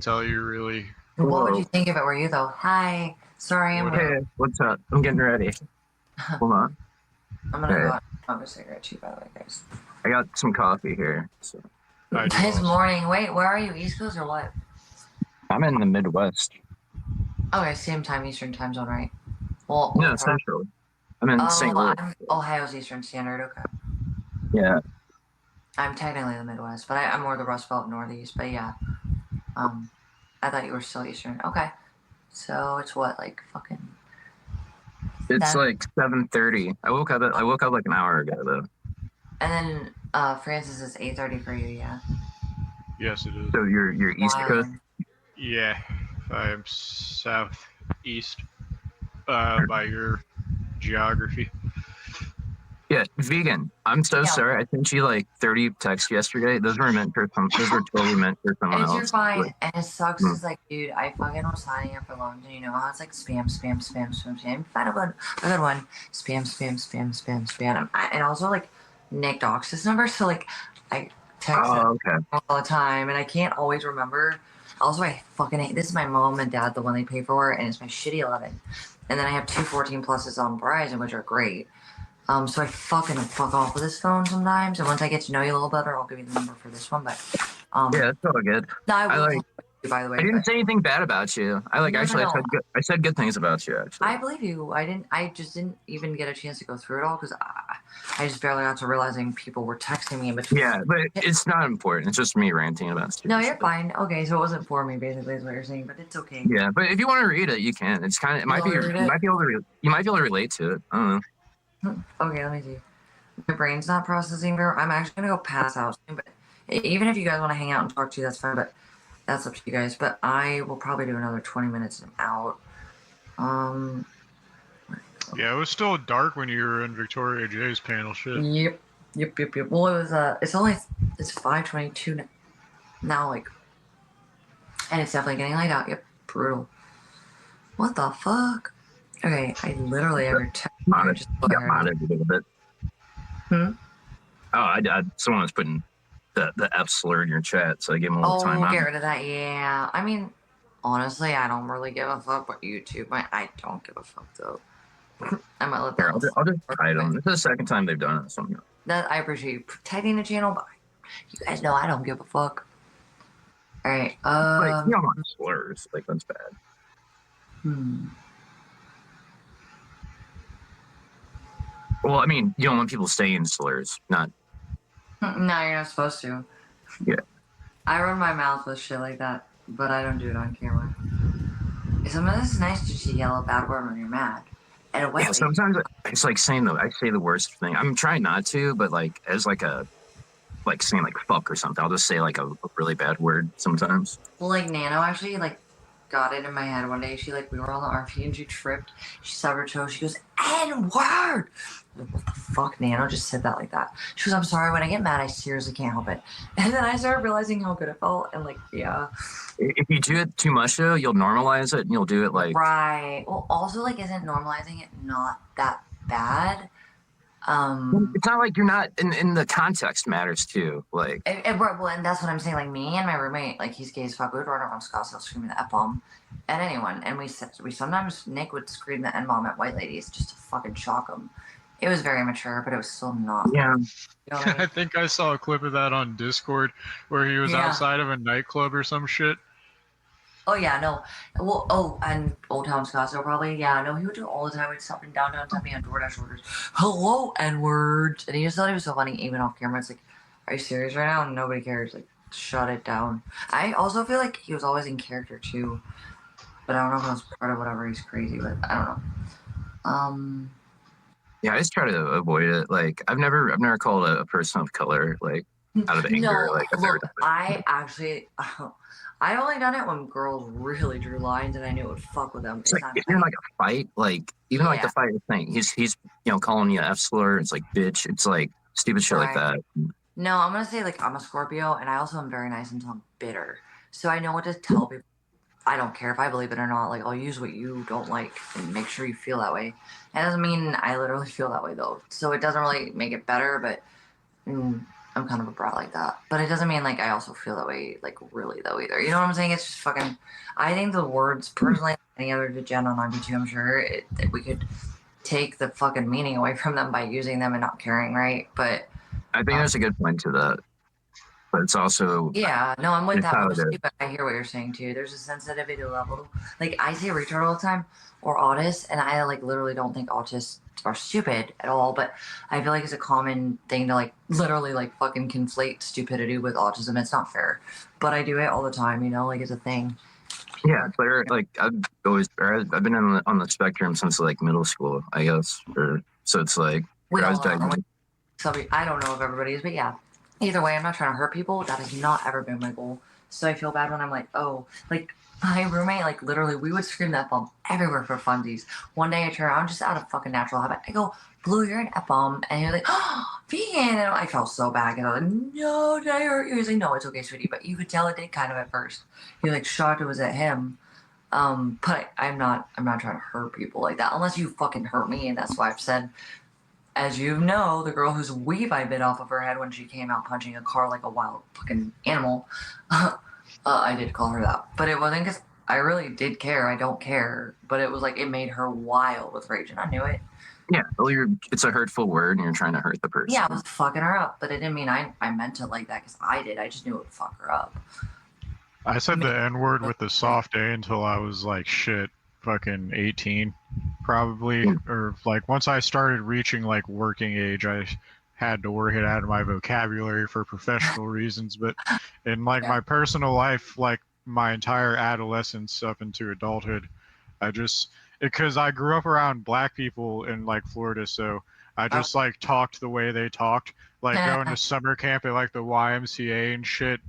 tell you really. What would Whoa. you think if it were you, though? Hi. Sorry, I'm What Hey, what's up? I'm getting ready. Hold on. I'm gonna Hey, go out and smoke a cigarette too, by the way, guys. I got some coffee here. So I do It's also. morning. Wait, where are you? East Coast or what? I'm in the Midwest. Okay, same time, Eastern time zone, right? Well, No, Central. I'm in St. Louis. I'm Ohio's Eastern Standard. Okay. Yeah. I'm technically the Midwest, but I'm more the Rust Belt Northeast. But yeah, I thought you were still Eastern. Okay. So it's what, like fucking. It's like 7:30. I woke up like an hour ago though. And then Francis is 8:30 for you, yeah. Yes, it is. So you're East Coast. Yeah, I am southeast by your geography. Yeah, vegan. I'm so Yeah. sorry. I sent you like 30 texts yesterday. Those were totally meant for someone And else. you're fine. Like, And it sucks is like, dude, I fucking was signing up for loans, and you know how it's like spam. Find a good one. Spam. And also like Nick docs his number, so like I text him okay. all the time, and I can't always remember. Also, I fucking hate this. Is my mom and dad, the one they pay for, and it's my shitty 11. And then I have two 14 pluses on Verizon, which are great. So I fuck off with this phone sometimes, and once I get to know you a little better, I'll give you the number for this one. But Yeah, it's all good. no, I will like. call you, by the way. I didn't say anything bad about you. I said good things about you. Actually, I believe you. I just didn't even get a chance to go through it all because I just barely got to realizing people were texting me in between. Yeah, but it's not important. It's just me ranting about stuff. No, you're fine. Okay, so it wasn't for me, basically, is what you're saying, but it's okay. Yeah, but if you want to read it, you can. It's kind of you might be able to relate to it. I don't know. Okay, let me see. My brain's not processing very. I'm actually gonna go pass out soon, but even if you guys want to hang out and talk to you, that's fine. But that's up to you guys. But I will probably do another 20 minutes and I'm out. Yeah, it was still dark when you were in Victoria J's panel. Shit. Yep. Well, it was it's 5:22 now, like, and it's definitely getting light out. Yep, brutal. What the fuck? Okay, I literally have your text. Got modded a little bit. Oh, someone was putting the F slur in your chat, so I gave him a little time out. Get rid of that. Yeah, I mean, honestly, I don't really give a fuck about YouTube. I don't give a fuck though. I might let that. I'll just hide them. This is the second time they've done it. So that I appreciate you protecting the channel, but you guys know I don't give a fuck. All right. Like, you don't want slurs. Like, that's bad. Well, I mean, you don't want people saying slurs, not. No, you're not supposed to. Yeah. I run my mouth with shit like that, but I don't do it on camera. Sometimes it's nice to just yell a bad word when you're mad. And yeah, sometimes it's like I say the worst thing. I'm trying not to, but like as like saying like fuck or something. I'll just say like a really bad word sometimes. Well, like Nano actually like got it in my head one day. She we were on the RV and she tripped. She stubbed her toe. She goes, N-word! Like, what the fuck, Nano just said that like that. She goes, I'm sorry, when I get mad, I seriously can't help it. And then I started realizing how good it felt, and like, yeah. If you do it too much though, you'll normalize it and you'll do it like. Right. Well, also like, isn't normalizing it not that bad? It's not like you're not in the context matters too. Like, well, and that's what I'm saying. Like me and my roommate, like he's gay as fuck. We would run around Scottsdale screaming the F-bomb at anyone, and we sometimes Nick would scream the N-bomb at white ladies just to fucking shock them. It was very mature, but it was still not. Yeah. You know what I mean? I think I saw a clip of that on Discord where he was outside of a nightclub or some shit. Oh yeah, no. Well, and Old Town Scottsdale probably. Yeah, no, he would do it all the time. He'd stop in downtown Tempe on DoorDash orders. Hello, N-words. And he just thought it was so funny, even off camera. It's like, are you serious right now? Nobody cares. Like, shut it down. I also feel like he was always in character too. But I don't know if it was part of whatever. He's crazy, but I don't know. Yeah, I just try to avoid it. Like, I've never called a person of color like out of anger. No, like, look, I actually. I only done it when girls really drew lines, and I knew it would fuck with them. It's like, if you're in like a fight, like even like the fight thing, he's calling you F slur. It's like bitch. It's like stupid shit like that. No, I'm gonna say like I'm a Scorpio, and I also am very nice until I'm bitter. So I know what to tell people. I don't care if I believe it or not. Like I'll use what you don't like and make sure you feel that way. That doesn't mean I literally feel that way though. So it doesn't really make it better, but I'm kind of a brat like that. But it doesn't mean like I also feel that way like really though either. You know what I'm saying? It's just fucking. I think the words personally, any other degen on 9B2, I'm sure that we could take the fucking meaning away from them by using them and not caring, right? But I think there's a good point to that, but it's also yeah, no, I'm with it's that how it mostly, is. but I hear what you're saying too. There's a sensitivity level. Like I say retard all the time or autist, and I like literally don't think autists are stupid at all, but I feel like it's a common thing to like literally like fucking conflate stupidity with autism. It's not fair. But I do it all the time, you know, like it's a thing. Yeah, like I've been on the spectrum since like middle school, I guess. So it's like We I was all are. diagnosed. I don't know if everybody is, but yeah. Either way, I'm not trying to hurt people. That has not ever been my goal. So I feel bad when I'm like, oh, like my roommate, like literally, we would scream that bomb everywhere for funsies. One day I turn around just out of fucking natural habit. I go, Blue, you're an F bomb. And you're like, oh, vegan. And I felt so bad. And I was like, no, did I hurt you? He's like, no, it's okay, sweetie. But you could tell it did kind of at first. You're like shocked it was at him. But I'm not trying to hurt people like that unless you fucking hurt me. And that's why I've said, as you know, the girl whose weave I bit off of her head when she came out punching a car like a wild fucking animal. I did call her that, but it wasn't because I really did care. I don't care, but it was like it made her wild with rage, and I knew it. Yeah, well, it's a hurtful word, and you're trying to hurt the person. Yeah, I was fucking her up, but it didn't mean I meant it like that because I did. I just knew it would fuck her up. I said the N-word with the soft A until I was like fucking 18, probably. Or like once I started reaching like working age, I had to work it out of my vocabulary for professional reasons. But in like my personal life, like my entire adolescence up into adulthood, because I grew up around black people in like Florida, so I just like talked the way they talked, like going to summer camp at like the YMCA and shit,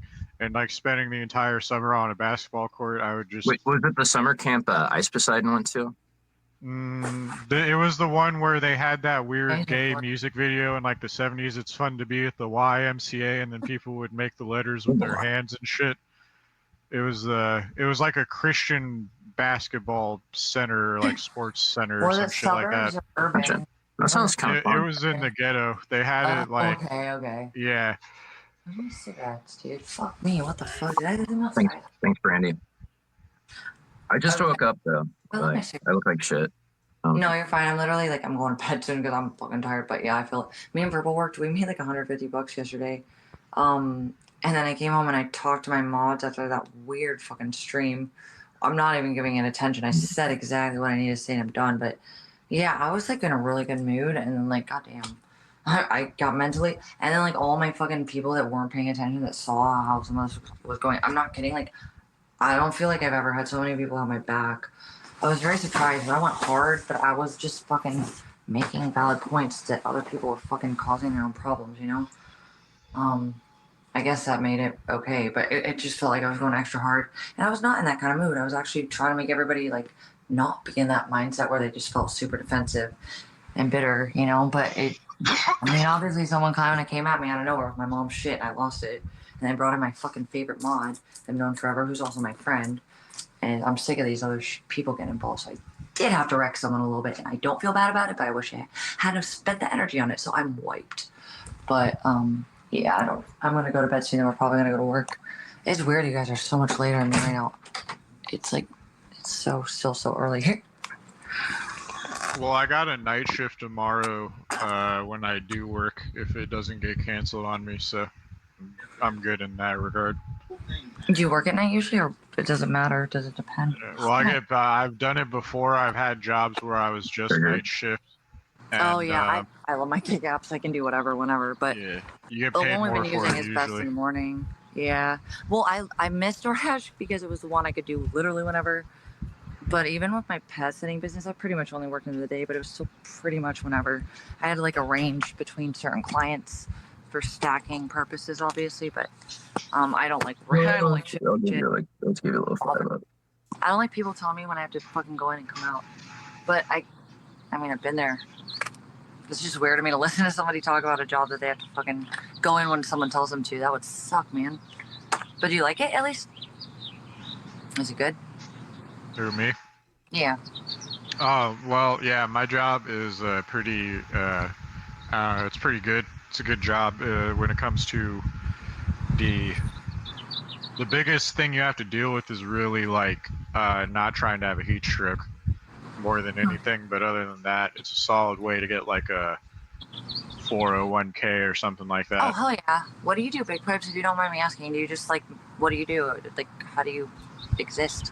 and like spending the entire summer on a basketball court. I would just. Wait, was it the summer camp Ice Poseidon went to? It was the one where they had that weird gay music video in like the 70s. It's fun to be at the YMCA, and then people would make the letters with their hands and shit. It was like a Christian basketball center, like sports center or some shit like that. Or urban? That sounds kind of fun. It was in the ghetto. They had it like okay. Yeah. How many cigarettes, dude? Fuck me. What the fuck? Did I do enough? Thanks, Brandy. I just woke up though. Like, I look like shit. No, you're fine. I'm literally like I'm going to bed soon because I'm fucking tired. But yeah, I feel it. Me and Purple worked. We made like $150 yesterday. And then I came home and I talked to my mods after that weird fucking stream. I'm not even giving it attention. I said exactly what I needed to say and I'm done. But yeah, I was like in a really good mood. And then like, goddamn, I got mentally. And then like all my fucking people that weren't paying attention that saw how some of this was going. I'm not kidding. Like, I don't feel like I've ever had so many people have my back. I was very surprised. I went hard, but I was just fucking making valid points that other people were fucking causing their own problems, you know? I guess that made it okay, but it just felt like I was going extra hard. And I was not in that kind of mood. I was actually trying to make everybody, like, not be in that mindset where they just felt super defensive and bitter, you know? But I mean, obviously someone kind of came at me out of nowhere with my mom's shit. I lost it. And I brought in my fucking favorite mod I've known forever, who's also my friend. And I'm sick of these other people getting involved, so I did have to wreck someone a little bit. And I don't feel bad about it, but I wish I hadn't spent the energy on it, so I'm wiped. But, yeah, I'm gonna go to bed soon and we're probably gonna go to work. It's weird you guys are so much later than me right now. It's like, it's still so early here. Well, I got a night shift tomorrow when I do work, if it doesn't get canceled on me, so I'm good in that regard. Do you work at night usually, or it doesn't matter? Does it depend? Well, I've done it before. I've had jobs where I was just night shift. And, oh yeah, I love my gig apps. I can do whatever, whenever. But yeah, you get the paid one we've more been for using it is usually. best in the morning. Yeah. Well, I missed DoorDash because it was the one I could do literally whenever. But even with my pet sitting business, I pretty much only worked into the day, but it was still pretty much whenever. I had like a range between certain clients for stacking purposes, obviously. But I don't like shit. Let's give you a little five. I don't like people telling me when I have to fucking go in and come out. But I mean, I've been there. It's just weird to me to listen to somebody talk about a job that they have to fucking go in when someone tells them to. That would suck, man. But do you like it, at least? Is it good? Through me? Yeah. Oh, well, yeah, my job is pretty, I don't know, it's pretty good. It's a good job when it comes to the biggest thing you have to deal with is really like not trying to have a heat stroke more than anything. But other than that, it's a solid way to get like a 401k or something like Oh that. hell yeah! What do you do, Big Pipes? If you don't mind me asking, do you just like what do you do? Like how do you exist?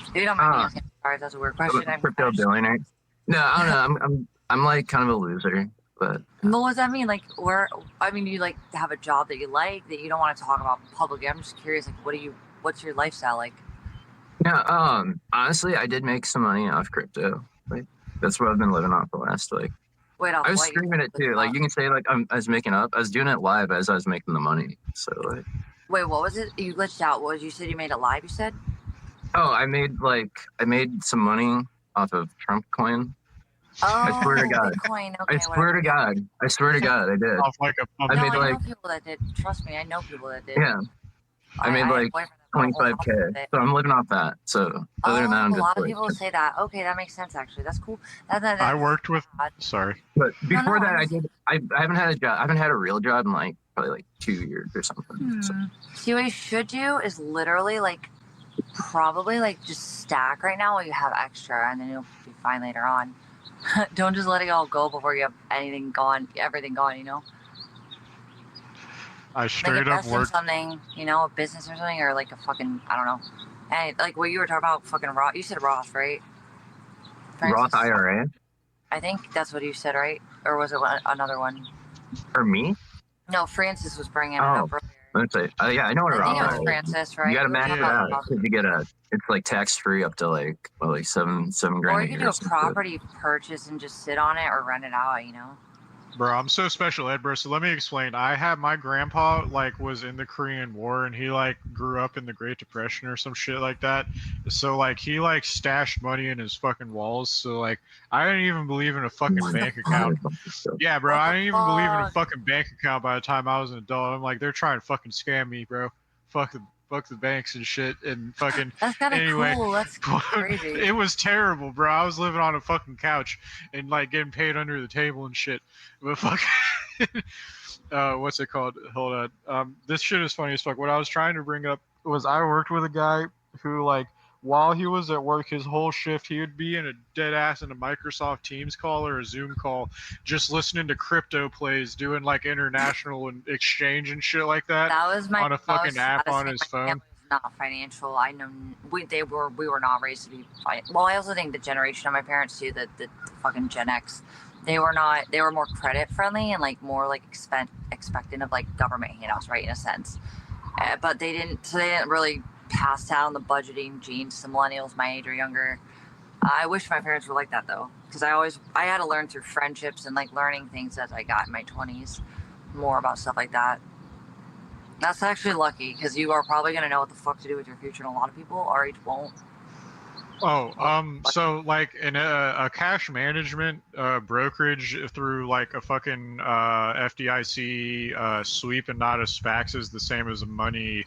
If you don't mind me asking, sorry, that's a weird question. I'm Crypto billionaire. No, I don't know. I'm like kind of a loser, but what does that mean? Like, where? I mean, you like have a job that you like that you don't want to talk about publicly. I'm just curious. Like, what's your lifestyle like? yeah. Honestly, I did make some money off crypto. Like that's what I've been living off the last like. Wait, off I was what? streaming it too. Like you can say like I was making up. I was doing it live as I was making the money. So like. Wait, what was it? You glitched out. What was you said? You made it live. You said. Oh, I made some money off of Trump coin. Oh, I swear to God. Bitcoin. Okay, I swear to God. I swear to God, I did. Off like a I No, made I like know people that did. Trust me, I know people that did. yeah. I made had a like boyfriend that bought a whole 25K. house with it. So I'm living off that. So other than that, I'm a just lot of like. people say that. Okay, that makes sense. Actually, that's cool. I worked with. Sorry. But before no, that, I'm I did. I haven't had a job. I haven't had a real job in like probably like 2 years or something. So, See, what you should do is literally like, probably like just stack right now while you have extra, and then you'll be fine later on. Don't just let it all go before you have anything gone, everything gone. You know, I like straight up invest in worked. something. You know, a business or something, or like a fucking I don't know. And like what you were talking about, fucking Roth. You said Roth, right? Roth IRA I think that's what you said, right? Or was it another one? for me? No, Francis was bringing it Oh, up earlier. let's say. Yeah, I know what I Roth think it was IRA is. Francis, right? You got to We were max talking it about out. You get a. It's like tax free up to like well, like seven grand or a you could year. do Or a something. property purchase and just sit on it or rent it out, you know? Bro, I'm so special ed, bro. So let me explain. I had my grandpa like was in the Korean War and he like grew up in the Great Depression or some shit like that. So like he like stashed money in his fucking walls. So like I didn't even believe in a fucking What the bank fuck? account. Yeah, bro. What I the didn't even believe in a fuck? fucking bank account by the time I was an adult. I'm like, they're trying to fucking scam me, bro. Fuck the banks and shit and fucking That's kind of anyway. cool. That's crazy. It was terrible, bro. I was living on a fucking couch and like getting paid under the table and shit. But fucking what's it called? Hold on. This shit is funny as fuck. What I was trying to bring up was I worked with a guy who like while he was at work, his whole shift he would be in a dead ass in a Microsoft Teams call or a Zoom call, just listening to crypto plays, doing like international and exchange and shit like that That was my on a fucking app on saddest his thing. My phone. family was not financial. I know we were not raised to be. Well, I also think the generation of my parents too, the fucking Gen X, they were not. They were more credit friendly and like more like expectant of like government handouts, right? In a sense, but they didn't. So they didn't really pass down the budgeting genes to millennials my age or younger. I wish my parents were like that though, because I had to learn through friendships and like learning things as I got in my 20s, more about stuff like that. That's actually lucky because you are probably gonna know what the fuck to do with your future, and a lot of people our age won't. So like in a cash management brokerage through like a fucking FDIC sweep and not a SPAX is the same as a money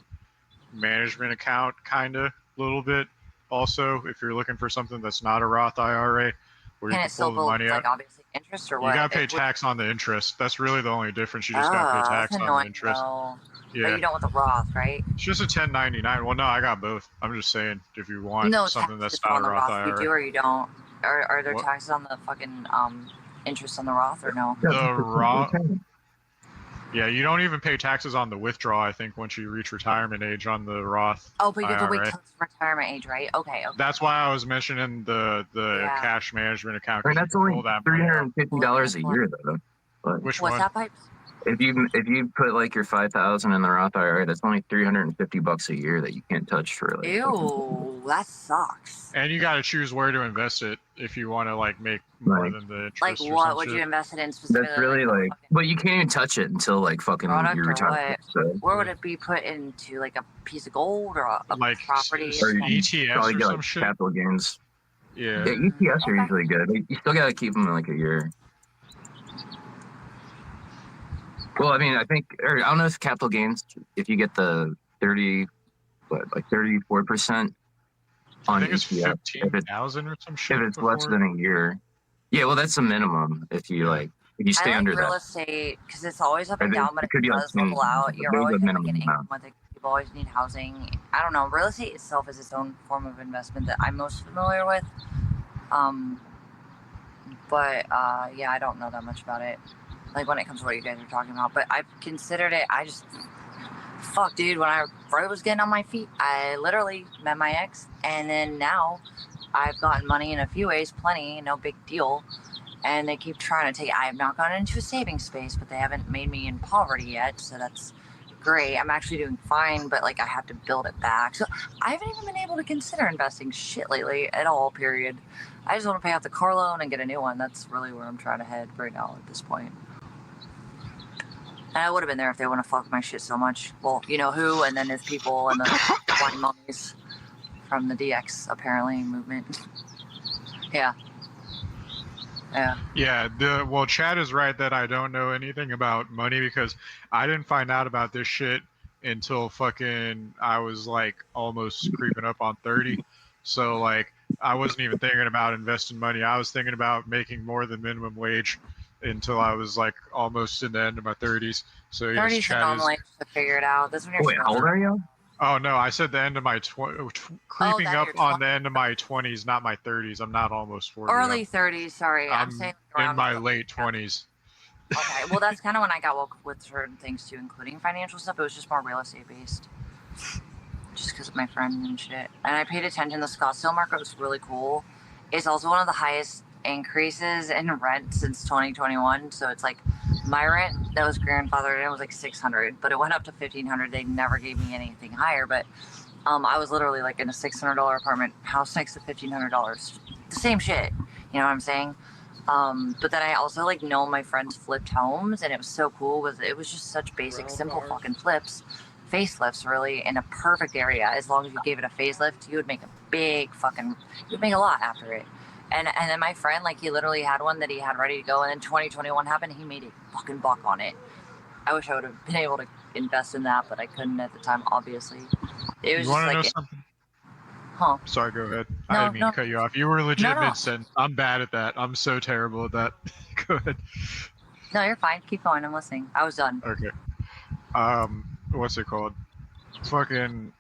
management account, kinda, little bit. Also, if you're looking for something that's not a Roth IRA, where you Can can it still pull the build money out, like obviously interest or you what? gotta pay tax on the interest. That's really the only difference. You just gotta pay That's tax on the annoying interest. though. But Yeah, you don't want the Roth, right? it's just a 1099. Well, no, I got both. I'm just saying if you want No something that's taxes not a on the Roth Roth. You IRA. do or you don't. Are there What? taxes on the fucking interest on the Roth or no? The Roth. Yeah, you don't even pay taxes on the withdrawal, I think, once you reach retirement age on the Roth Oh, but you have to wait IRA. till retirement age, right? Okay. That's why I was mentioning the Yeah. cash management account. I mean, 'Cause you that's can only pull that money out. $350 a year though. But Which What's one? that, Pipes? if you put like your 5,000 in the Roth IRA, that's only $350 a year that you can't touch for like. Ew, that sucks. And you got to choose where to invest it if you want to like make more Like- than the Like interest or what some would you shit. invest it in specifically? That's really like, fucking but you can't even touch it until like fucking product your or retirement. So where would it be put into? Like a piece of gold or a Like property? Or you can ETFs probably or get some like shit. capital gains. Yeah. Yeah, ETFs are Okay. usually good. You still gotta keep them like a year. Well, I mean, I think, or I don't know if capital gains, if you get the 34% I on think it's ETF, if 15,000 or some shit. it's less before. than a year. Yeah, well, that's the minimum. If you Yeah. like, If you stay I like under real that, estate because it's always up and it down, but it could be like does level out. You're there's always a gonna make minimum an income amount. with it. People always need housing. I don't know. Real estate itself is its own form of investment that I'm most familiar with. But yeah, I don't know that much about it. Like when it comes to what you guys are talking about, but I've considered it. I just fuck, dude. When I was getting on my feet, I literally met my ex, and then now I've gotten money in a few ways, plenty, no big deal. And they keep trying to take. I have not gotten into a savings space, but they haven't made me in poverty yet, so that's great. I'm actually doing fine, but like I have to build it back. So I haven't even been able to consider investing shit lately at all. Period. I just want to pay off the car loan and get a new one. That's really where I'm trying to head right now at this point. And I would have been there if they wouldn't have fucked my shit so much. Well, you know who, and then his people and the wine mummies from the DX apparently movement. Yeah. Yeah. Yeah, well, Chad is right that I don't know anything about money because I didn't find out about this shit until fucking I was like almost creeping up on 30. So like I wasn't even thinking about investing money. I was thinking about making more than minimum wage until I was like almost in the end of my 30s. So yes, 30's the Chad normal is. age to figure it out. That's when you're Wait, how old are you? Oh no, I said the end of my creeping that up you're on the end of my 20s, not my 30s. I'm not almost 40. early 30s. Sorry, I'm saying I'm around in my late 20s. Okay, well that's kind of when I got woke with certain things too, including financial stuff. It was just more real estate based, just because of my friend and shit. And I paid attention. The Scottsdale market was really cool. It's also one of the highest increases in rent since 2021. So it's like my rent that was grandfathered in was like 600, but it went up to 1500. They never gave me anything higher, but I was literally like in a $600 apartment house next to $1,500. The same shit. You know what I'm saying? But then I also like know my friends flipped homes, and it was so cool because it was just such basic, simple fucking flips, facelifts really in a perfect area. As long as you gave it a facelift, you would make a big fucking, you'd make a lot after it. And then my friend, like he literally had one that he had ready to go, and then 2021 happened. He made a fucking buck on it. I wish I would have been able to invest in that, but I couldn't at the time. Obviously, it was You just want to like, know something? huh? Sorry, go ahead. No, I didn't mean no. to cut you off. You were legit No. mid-sentence. I'm bad at that. I'm so terrible at that. Go ahead. No, you're fine. Keep going. I'm listening. I was done. Okay. What's it called? Fucking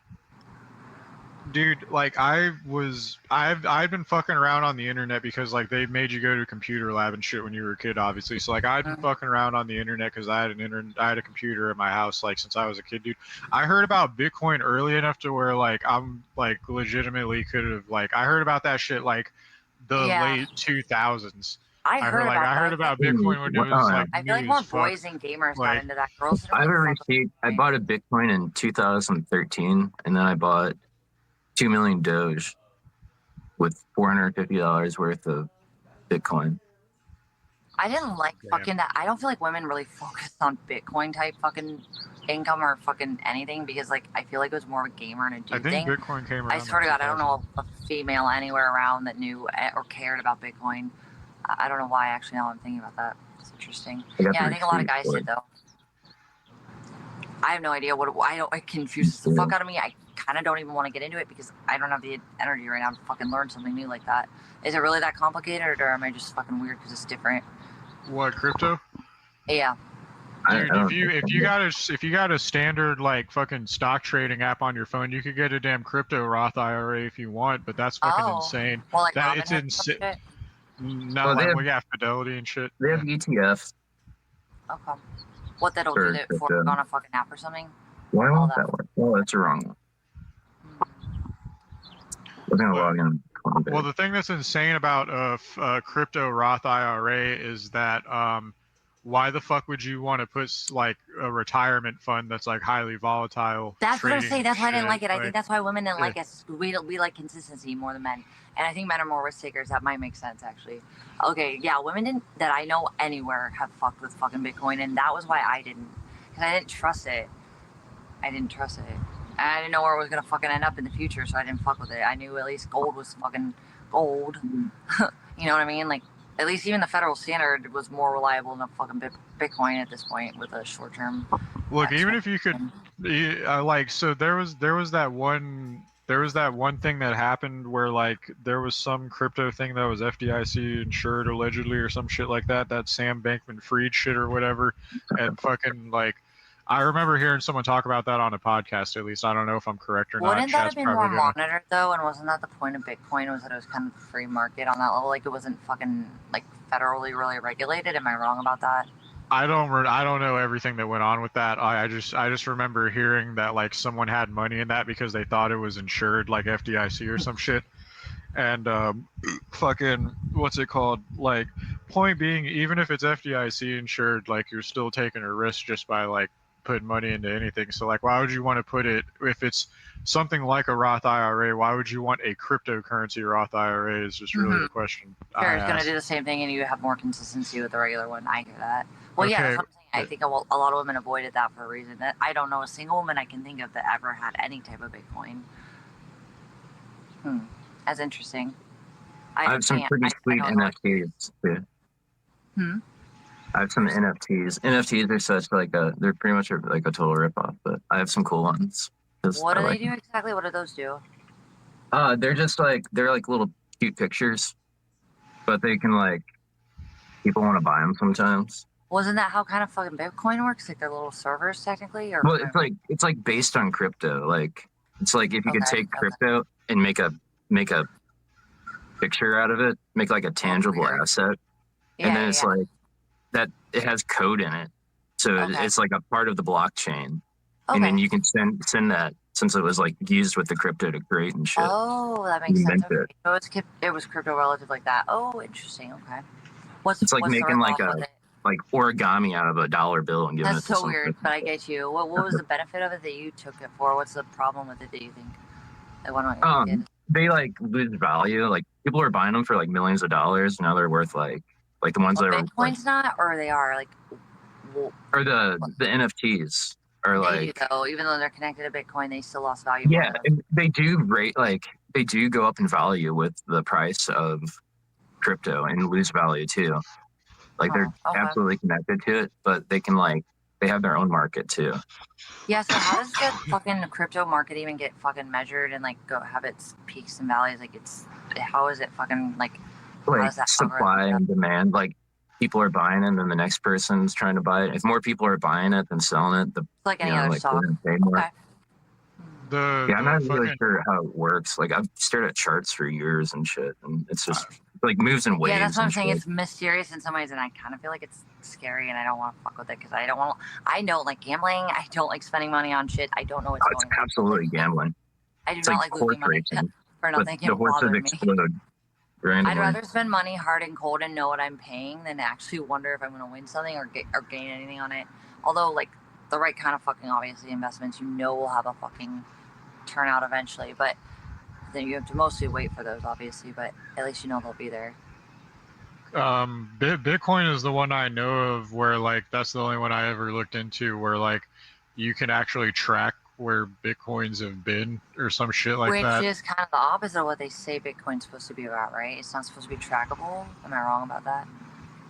dude, like I've been fucking around on the internet because like they made you go to a computer lab and shit when you were a kid, obviously. So like I've been fucking around on the internet because I had a computer at my house like since I was a kid, dude. I heard about Bitcoin early enough to where like I'm like legitimately could have like I heard about that shit like the late 2000s. I heard about Bitcoin when it was like I feel like new more as fuck. boys and gamers got Like, into that. Girls didn't I have a really fuck with receipt. I Bitcoin. bought a Bitcoin in 2013, and then I bought 2 million Doge with $450 worth of Bitcoin. I didn't like fucking that. I don't feel like women really focused on Bitcoin type fucking income or fucking anything because like I feel like it was more of a gamer and a dude thing. Bitcoin came around. I swear to God, I don't know a female anywhere around that knew or cared about Bitcoin. I don't know why actually now I'm thinking about that. It's interesting. Yeah, I think a lot of guys did though. I have no idea what it confuses the fuck out of me. I kind of don't even want to get into it because I don't have the energy right now to fucking learn something new like that. Is it really that complicated or am I just fucking weird because it's different? What, crypto? Yeah. Dude, if you got a standard like fucking stock trading app on your phone, you could get a damn crypto Roth IRA if you want, but that's fucking insane. Well, like that it's insane. No, Well, like we got Fidelity and shit. They have ETFs. Okay. What that'll do it for on a fucking app or something? Why won't that work? Well, that's a wrong one. We're gonna log in. Well, the thing that's insane about a crypto Roth IRA is that why the fuck would you want to put like a retirement fund that's like highly volatile? That's what I'm saying. That's why I didn't like it. I like, think that's why women didn't like us. We like consistency more than men, and I think men are more risk takers. That might make sense actually. Okay, yeah, women didn't that I know anywhere have fucked with fucking Bitcoin, and that was why I didn't, because I didn't trust it. And I didn't know where it was gonna fucking end up in the future, so I didn't fuck with it. I knew at least gold was fucking gold. You know what I mean? Like, at least even the federal standard was more reliable than fucking Bitcoin at this point with a short term. Look, even if you could, like, so there was that one There was that one thing that happened where like there was some crypto thing that was FDIC insured allegedly or some shit like that. That Sam Bankman-Fried shit or whatever, and fucking like, I remember hearing someone talk about that on a podcast. At least I don't know if I'm correct or not. Wouldn't that Chat's have been more probably gonna. monitored though? And wasn't that the point of Bitcoin? Was that it was kind of a free market on that level? Like it wasn't fucking like federally really regulated. Am I wrong about that? I don't know everything that went on with that. I just remember hearing that like someone had money in that because they thought it was insured like FDIC or some shit. And fucking what's it called? Like point being, even if it's FDIC insured, like you're still taking a risk just by like putting money into anything. So like why would you want to put it if it's something like a Roth IRA? Why would you want a cryptocurrency Roth IRA? Is just really the question. Sure, I it's going to ask. do the same thing and you have more consistency with the regular one. I hear that. Well, yeah, Okay. that's what I'm saying. I think a lot of women avoided that for a reason. That I don't know a single woman I can think of that ever had any type of Bitcoin. That's interesting. I have some pretty sweet NFTs too. I have some NFTs. NFTs are such like they're pretty much like a total ripoff, but I have some cool ones. What do they do exactly? What do those do? They're just like little cute pictures, but they can like people want to buy them sometimes. Wasn't that how kind of fucking Bitcoin works? Like they're little servers technically, or Well, it's like based on crypto. Like it's like if you could take crypto and make a picture out of it, make like a tangible asset, and then it's like that it has code in it, so it's like a part of the blockchain, and then you can send that since it was like used with the crypto to create and shit. Oh, that makes sense. Okay. So it was crypto relative like that. Oh, interesting. Okay. It's like making like origami out of a dollar bill and giving it to That's so someone. weird, but I get you. What was the benefit of it that you took it for? What's the problem with it that you think? They like lose value. Like people are buying them for like millions of dollars. Now they're worth like the ones that are Bitcoin's not, or they are like, or the NFTs are like. Though, even though they're connected to Bitcoin, they still lost value. Yeah, and they do they do go up in value with the price of crypto and lose value too. Like they're absolutely connected to it, but they can they have their own market too. Yeah, so how does the fucking crypto market even get fucking measured and like go have its peaks and valleys? Like how is it fucking like supply and demand? Like people are buying it and then the next person's trying to buy it. If more people are buying it than selling it, like any other stock. Pay more. I'm not really sure how it works. Like I've stared at charts for years and shit, and it's just like moves in waves. Yeah, that's what I'm saying. It's mysterious in some ways, and I kind of feel like it's scary, and I don't want to fuck with it because I don't like gambling. I don't like spending money on shit. I don't know what's going on. It's absolutely gambling. I do not like losing money for nothing. The horses explode. I'd rather spend money hard and cold and know what I'm paying than actually wonder if I'm going to win something or gain anything on it. Although, like, the right kind of fucking, obviously, investments, will have a fucking turnout eventually. But then you have to mostly wait for those, obviously. But at least they'll be there. Bitcoin is the one I know of where, like, that's the only one I ever looked into where, like, you can actually track where Bitcoins have been or some shit like that. Which is kind of the opposite of what they say Bitcoin's supposed to be about, right? It's not supposed to be trackable. Am I wrong about that?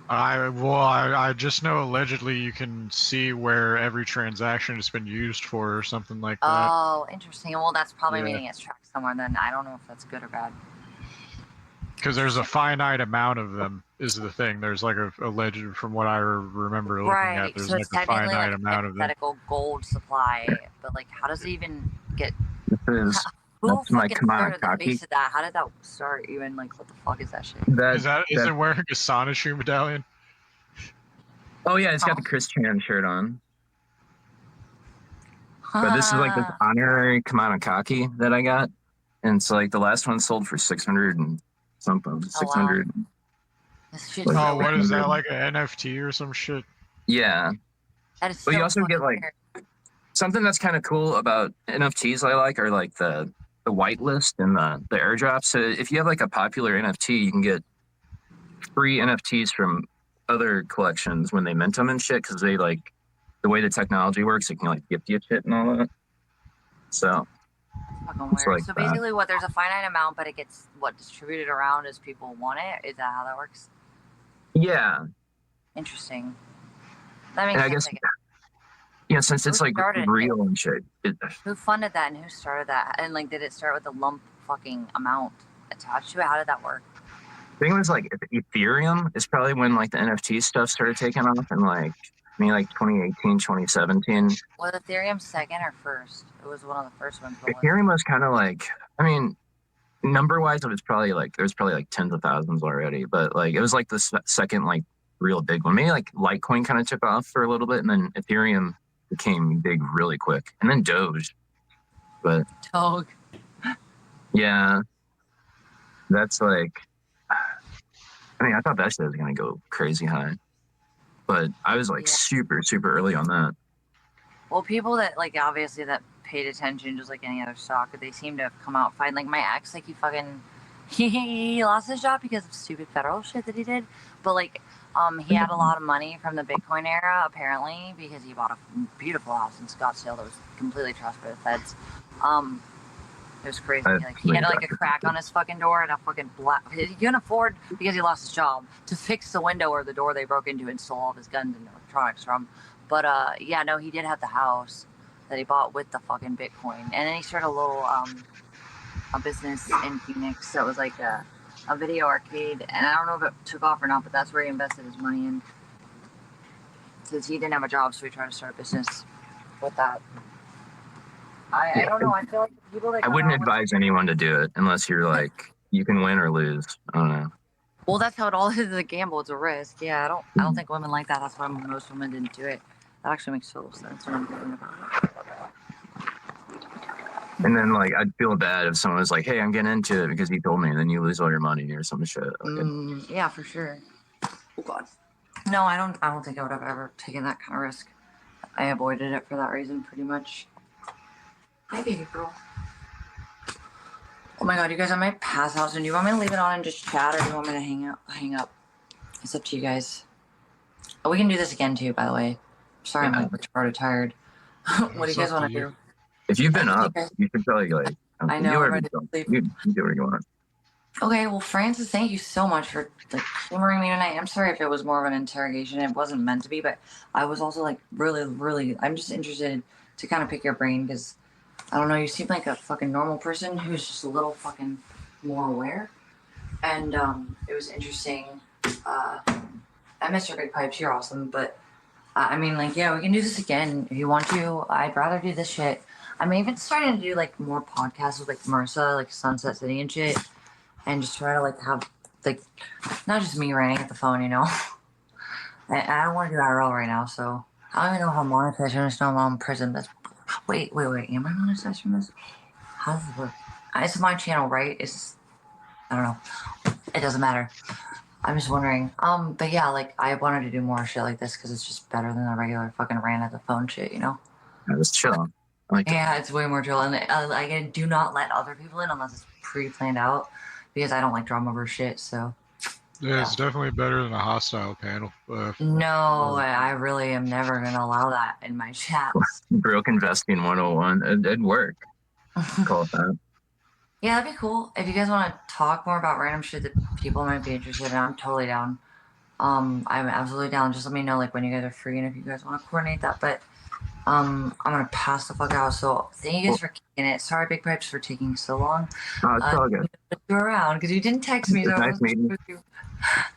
I just know allegedly you can see where every transaction has been used for or something like that. Oh, interesting. Well, that's probably meaning it's tracked somewhere. Then I don't know if that's good or bad. Because there's a finite amount of them is the thing. There's like a alleged, from what I remember looking at, there's so like a finite amount of them. Hypothetical gold supply, but like, how does it even get? That's my Kamana Kaki. How did that start? Even like, what the fuck is that shit? Is it wearing a Sonichu medallion? Oh yeah, it's got the Chris Chan shirt on. But this is like this honorary Kamana Kaki that I got, and it's like the last one sold for 600 and something. 600. Wow. What is that, like an NFT or some shit? Yeah. That is but you also get like something that's kind of cool about NFTs. I like are like the whitelist and the airdrop. So if you have like a popular NFT, you can get free NFTs from other collections when they mint them and shit, because they like the way the technology works, it can like gift you shit and all that. So it's like so basically there's a finite amount, but it gets distributed around as people want it. Is that how that works? Yeah. Interesting. That makes sense. Yeah, since it's Who like started it? real and shit. Who funded that and who started that? And like, did it start with a lump fucking amount attached to it? How did that work? I think it was like Ethereum is probably when like the NFT stuff started taking off in like maybe like 2018, 2017. Was Ethereum second or first? It was one of the first ones. But was Ethereum was kind of like, I mean, number wise, it was probably like there's probably like tens of thousands already, but like it was like the second like real big one. Maybe like Litecoin kind of took off for a little bit, and then Ethereum became big really quick, and then Doge. But Dog. yeah, that's like, I mean, I thought that shit was gonna go crazy high, but I was like Yeah. super early on that. Well, people that like obviously that paid attention, just like any other stock, they seem to have come out fine. Like my ex, like he lost his job because of stupid federal shit that he did. But like, he had a lot of money from the Bitcoin era apparently because he bought a beautiful house in Scottsdale that was completely trashed by the feds. It was crazy. Like he had like a crack on his fucking door and a fucking black. He couldn't afford because he lost his job to fix the window or the door they broke into and stole all of his guns and electronics from. But yeah, no, he did have the house that he bought with the fucking Bitcoin, and then he started a little a business in Phoenix that was like a video arcade, and I don't know if it took off or not, but that's where he invested his money in. Since he didn't have a job, so he tried to start a business with that. I don't know. I feel like the people that I wouldn't advise anyone to do it unless you're like you can win or lose. I don't know. Well, that's how it all is. A gamble. It's a risk. Yeah, I don't think women like that. That's why most women didn't do it. That actually makes total sense when I'm thinking about it. And then like I'd feel bad if someone was like, "Hey, I'm getting into it because he told me," and then you lose all your money or some shit. Yeah, for sure. Oh God. No, I don't think I would have ever taken that kind of risk. I avoided it for that reason, pretty much. Hi, baby girl. Oh my God, you guys, I might pass out soon. Do you want me to leave it on and just chat, or do you want me to hang up? It's up to you guys. Oh, we can do this again too, by the way. Sorry, Yeah. I'm like retarded tired. What do you guys want to do? If you've been up, Okay. you should probably like. I know, You I'm already ready to don't. sleep. You do what you want. Okay, well, Francis, thank you so much for like humoring me tonight. I'm sorry if it was more of an interrogation. It wasn't meant to be, but I was also like really. I'm just interested to kind of pick your brain because I don't know. You seem like a fucking normal person who's just a little fucking more aware, and it was interesting. I miss your big pipes. You're awesome, but I mean, like, yeah, we can do this again if you want to. I'd rather do this shit. I'm even starting to do like more podcasts with like Marissa, like Sunset City and shit, and just try to like have like not just me ranting at the phone, you know. I don't want to do IRL right now, so I don't even know how monetized. I just know I'm in prison. That's wait. Am I monetized from this? How does it work? It's my channel, right? It's I don't know. It doesn't matter. I'm just wondering. But yeah, like I wanted to do more shit like this because it's just better than the regular fucking rant at the phone shit, you know. Yeah, just chill. Like, Yeah, it's way more chill, and I do not let other people in unless it's pre-planned out because I don't like drama over shit. So Yeah, it's definitely better than a hostile panel. no, I really am never gonna allow that in my chats. broke investing 101. It'd work. Call it that. Yeah, that'd be cool. If you guys want to talk more about random shit that people might be interested in, I'm totally down. I'm absolutely down. Just let me know like when you guys are free and if you guys want to coordinate that. But I'm gonna pass the fuck out. So thank you guys for kicking it. Sorry, Big Pipes, for taking so long. It's all good. You around because you didn't text me. It's So nice meeting you.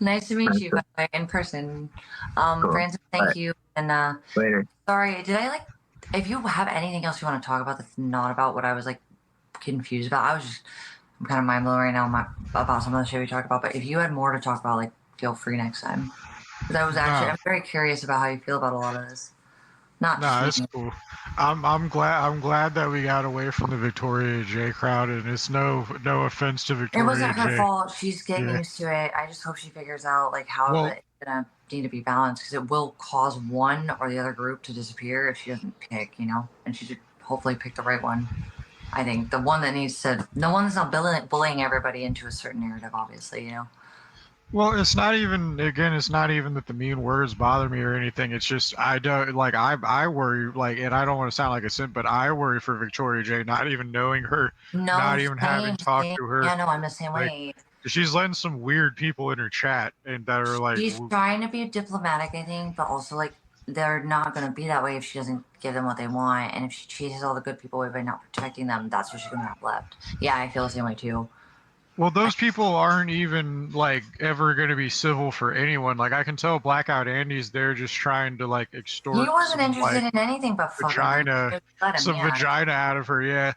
Nice to meet you, by the way, in person. Cool. Francis, thank you. And Later. sorry, did I like? If you have anything else you want to talk about that's not about what I was like confused about, I'm kind of mind blown right now about some of the shit we talked about. But if you had more to talk about, like, feel free next time. Because I'm very curious about how you feel about a lot of this. It's cool. I'm glad that we got away from the Victoria J crowd, and it's no offense to Victoria It wasn't her J. fault. She's getting used to it. I just hope she figures out like how it's gonna need to be balanced because it will cause one or the other group to disappear if she doesn't pick, you know. And she should hopefully pick the right one. I think the one that's not bullying everybody into a certain narrative, obviously, you know. Well, it's not even that the mean words bother me or anything. It's just I don't like I worry like, and I don't want to sound like a simp, but I worry for Victoria J. Not even knowing her, not even having talked to her. Yeah, no, I'm the same way. She's letting some weird people in her chat and that are like she's trying to be diplomatic, I think, but also like they're not going to be that way if she doesn't give them what they want, and if she chases all the good people away by not protecting them, that's what she's going to have left. Yeah, I feel the same way too. Well, those people aren't even like ever going to be civil for anyone. Like I can tell Blackout Andy's there just trying to like extort He wasn't some interested like in anything but fucking vagina, them. Let him, some yeah. vagina out of her. Yeah.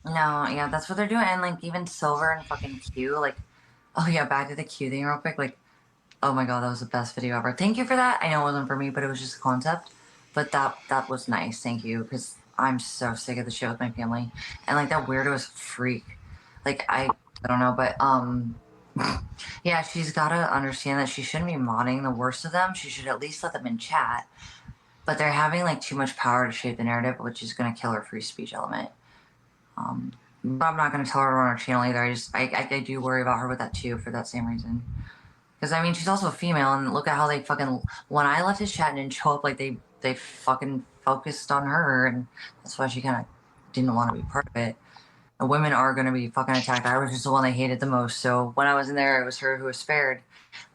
No, yeah, that's what they're doing. And like even Silver and fucking Q, like, oh yeah, back to the Q thing real quick. Like, oh my god, that was the best video ever. Thank you for that. I know it wasn't for me, but it was just a concept. But that was nice. Thank you, because I'm so sick of the shit with my family. And like that weirdo is a freak. Like I don't know, but yeah, she's gotta understand that she shouldn't be modding the worst of them. She should at least let them in chat. But they're having like too much power to shape the narrative, which is gonna kill her free speech element. But I'm not gonna tell her to run her channel either. I do worry about her with that too for that same reason. Because I mean, she's also a female, and look at how they fucking. When I left his chat and didn't show up, like they fucking focused on her, and that's why she kind of didn't want to be part of it. The women are going to be fucking attacked. I was just the one they hated the most. So when I was in there, it was her who was spared.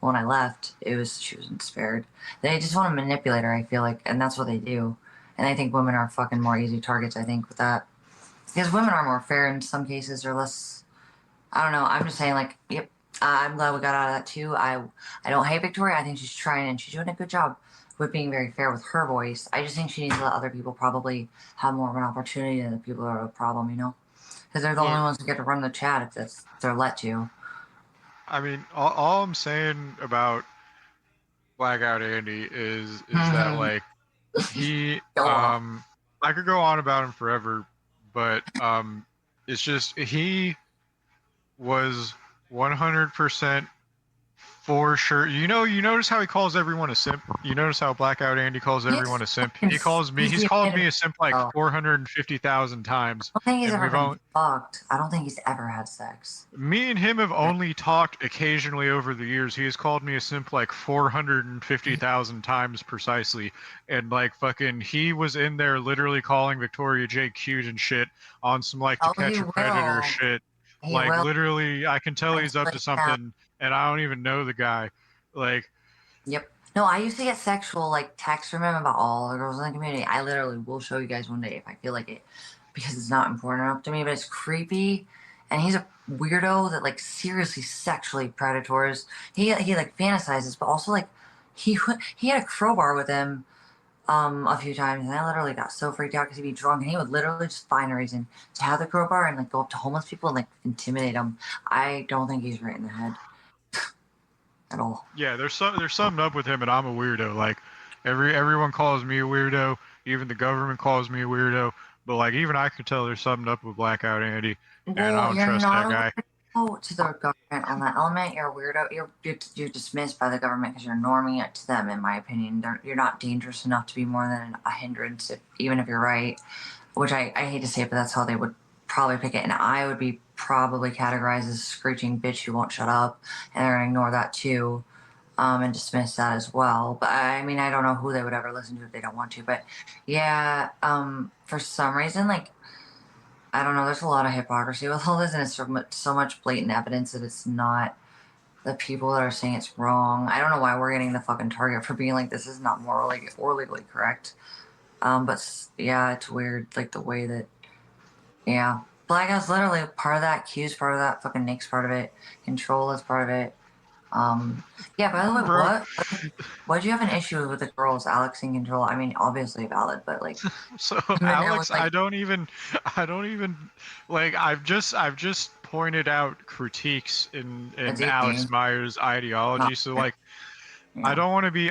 When I left, she wasn't spared. They just want to manipulate her. I feel like, and that's what they do. And I think women are fucking more easy targets. I think with that, because women are more fair in some cases, or less. I don't know. I'm just saying, like, yep. I'm glad we got out of that too. I don't hate Victoria. I think she's trying and she's doing a good job with being very fair with her voice. I just think she needs to let other people probably have more of an opportunity than the people who are a problem, you know? Because they're the only ones who get to run the chat if they're let to. I mean, all I'm saying about Blackout Andy is that like he I could go on about him forever, but it's just he was 100% for sure. You notice how he calls everyone a simp? You notice how Blackout Andy calls everyone a simp? He's called me a simp like 450,000 times. I don't think he's ever been fucked. I don't think he's ever had sex. Me and him have only talked occasionally over the years. He has called me a simp like 450,000 times precisely. And like fucking, he was in there literally calling Victoria J cute and shit on some like To Catch a Predator shit. Like literally, I can tell he's up to something, and I don't even know the guy. Like, yep. No, I used to get sexual like texts from him about all the girls in the community. I literally will show you guys one day if I feel like it, because it's not important enough to me, but it's creepy. And he's a weirdo that like seriously sexually predators. He like fantasizes, but also like he had a crowbar with him a few times, and I literally got so freaked out because he'd be drunk and he would literally just find a reason to have the crowbar and like go up to homeless people and like intimidate them. I don't think he's right in the head at all. Yeah, there's something up with him, and I'm a weirdo. Like everyone calls me a weirdo, even the government calls me a weirdo. But like even I could tell there's something up with Blackout Andy, and I don't trust that guy. To the government on that element, you're a weirdo. You're dismissed by the government because you're norming it to them. In my opinion, you're not dangerous enough to be more than a hindrance, even if you're right. Which I hate to say it, but that's how they would probably pick it. And I would be probably categorized as a screeching bitch who won't shut up, and they're gonna ignore that too, and dismiss that as well. But I mean, I don't know who they would ever listen to if they don't want to. But yeah, for some reason, like. I don't know, there's a lot of hypocrisy with all this, and it's so much blatant evidence that it's not the people that are saying it's wrong. I don't know why we're getting the fucking target for being like, this is not morally or legally correct. But yeah, it's weird, like the way that, yeah. Blackout's literally part of that, Q's part of that, fucking Nick's part of it, Control is part of it. Yeah, by the way, what do you have an issue with the girls, Alex and Control? I mean, obviously valid, but like. So Alex, like, I don't even like. I've just pointed out critiques in Alex Myers' ideology. So like, yeah. I don't want to be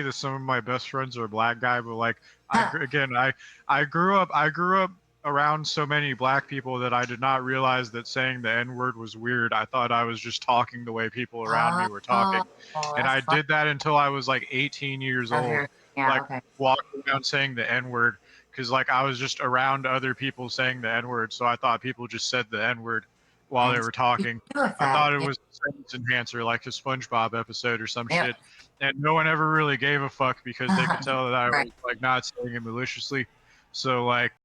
the some of my best friends are a black guy, but like I grew up around so many black people that I did not realize that saying the N-word was weird. I thought I was just talking the way people around me were talking. And I did that until I was like 18 years old. Yeah, walking around saying the N-word because like I was just around other people saying the N-word, so I thought people just said the N-word while they were talking. I thought it was a sentence enhancer, like a SpongeBob episode or some shit. And no one ever really gave a fuck because they could tell that I was like not saying it maliciously. So like